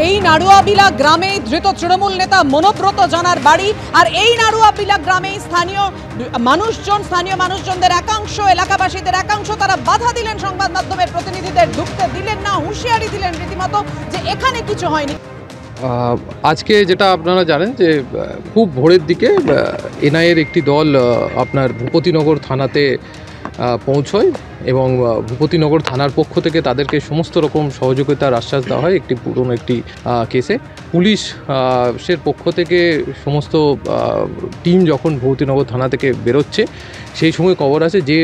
এই নাড়ুয়াবিলা গ্রামে ধৃত তৃণমূল নেতা মনোব্রত জানার বাড়ি। আর এই নাড়ুয়াবিলা গ্রামে স্থানীয় মানুষজনদের একাংশ, এলাকাবাসীদের একাংশ তারা বাধা দিলেন সংবাদ মাধ্যমের প্রতিনিধিদের, ঢুকতে দিলেন না, হুঁশিয়ারি দিলেন রীতিমতো যে এখানে কিছু হয়নি। আজকে যেটা আপনারা জানেন যে খুব ভোরের দিকে এনআইএর একটি দল আপনার ভূপতিনগর থানাতে পৌঁছয় এবং ভূপতিনগর থানার পক্ষ থেকে তাদেরকে সমস্ত রকম সহযোগিতার আশ্বাস দেওয়া হয় একটি পুরনো একটি কেসে। পুলিশের পক্ষ থেকে সমস্ত টিম যখন ভূপতিনগর থানা থেকে বেরোচ্ছে সেই সময় খবর আছে যে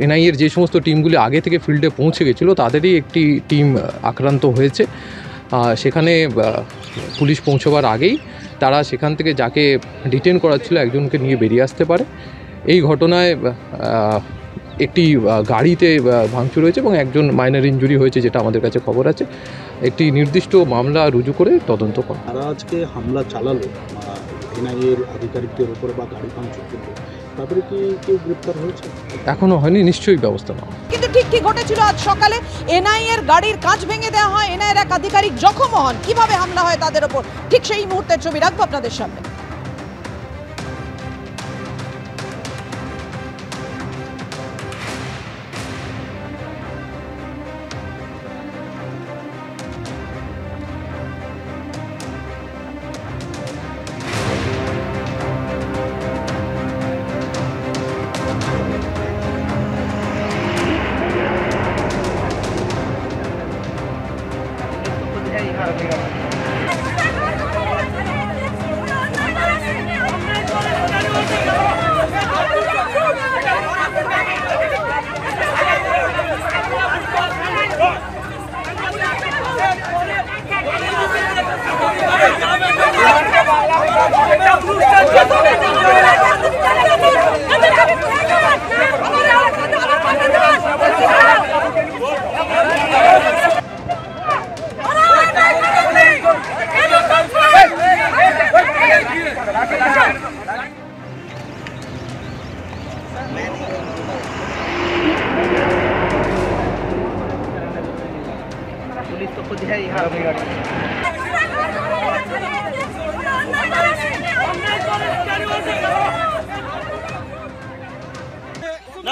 এনআইএর যে সমস্ত টিমগুলি আগে থেকে ফিল্ডে পৌঁছে গেছিলো তাদেরই একটি টিম আক্রান্ত হয়েছে। সেখানে পুলিশ পৌঁছবার আগেই তারা সেখান থেকে যাকে ডিটেন করা ছিল একজনকে নিয়ে বেরিয়ে আসতে পারে। এই ঘটনায় একটি গাড়িতে ভাঙচুর হয়েছে এবং একজন মাইনর ইনজুরি হয়েছে যেটা আমাদের কাছে খবর আছে। একটি নির্দিষ্ট মামলা রুজু করে তদন্ত করে তারা আজকে হামলা চালালো এনআইএর আধিকারিকদের উপরে বা গাড়ি ভাঙচুর করলো, তারপরে কি কেউ গ্রেপ্তার হয়েছে? এখনো হয়নি, নিশ্চয়ই ব্যবস্থা নেওয়া। কিন্তু ঠিক কি ঘটেছিল আজ সকালে? এনআইএর গাড়ির কাঁচ ভেঙে দেওয়া হয়, এনআইএর এক আধিকারিক জখম হন, কিভাবে হামলা হয় তাদের উপর, ঠিক সেই মুহূর্তের ছবি রাখবো আপনাদের সামনে।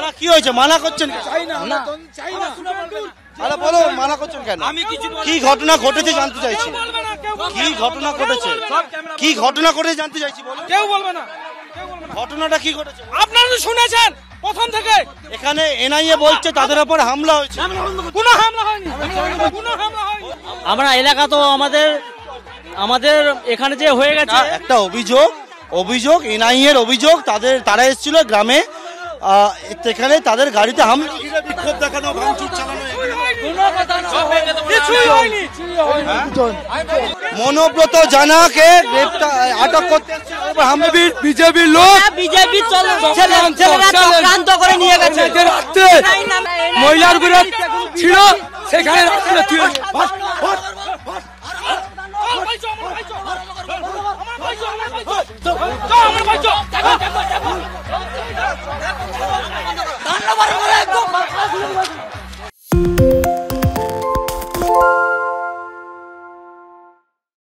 না কি হয়েছে? মানা করছেন? আরে বলো, মানা করছেন কেন? কি ঘটনা ঘটেছে জানতে চাইছি। কি ঘটনা ঘটেছে? কি ঘটনা ঘটেছে জানতে চাইছি। কেউ বলবে না। ঘটনাটা কি ঘটেছে আপনারা তো শুনেছেন প্রথম থেকে। এখানে এনআইএ বলছে তাদের উপর হামলা হয়েছে। কোনো হামলা হয়নি, কোনো হামলা হয়নি। আমরা এলাকা তো আমাদের এখানে যে হয়ে গেছে একটা অভিযোগ এনআইএর অভিযোগ, তারা এসেছিল গ্রামে, এখানে তাদের গাড়িতে হামলা, বিক্ষোভ দেখানো, ভাঙচুর চালানো, মনোব্রত জানাকে আটক করতে বিজেপির লোক, বিজেপি ছেলেরা চক্রান্ত করে নিয়ে গেছে। মহিলার বিরোধ ছিল সেখানে